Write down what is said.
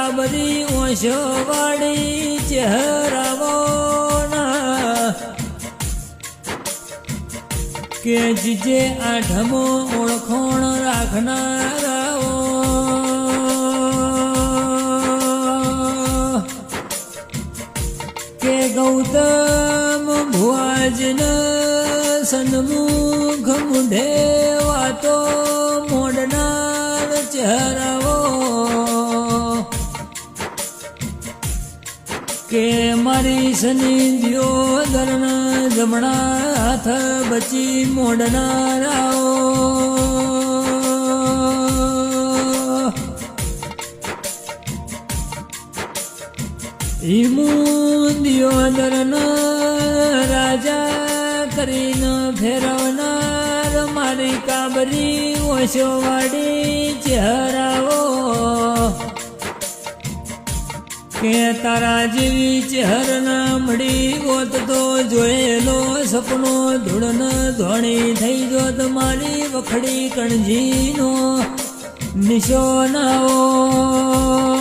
કાબરી ઓશવાડી ચહેરાવો કે જીજે આઠમો ઓળખોણ રાખનારાઓ કે ગૌતમ ભુવાજન સન્મુખ મુઢે વાતો મોડનાર ચહેરાઓ કે મારી સનિધિઓ દર્ણ જમણા હાથ બચી મોડનારાઓ હિમુંદિયો દર્ણ રાજા કરીને ફેરવનાર મારી કાબરી ઓશવાડી ચહેરાઓ કે તારા જેવી ચહેર ના મળી હોત તો જોયેલો સપનો ધૂળન ધોણી થઈ જોત મારી વખડી કણજીનો નિશો નાઓ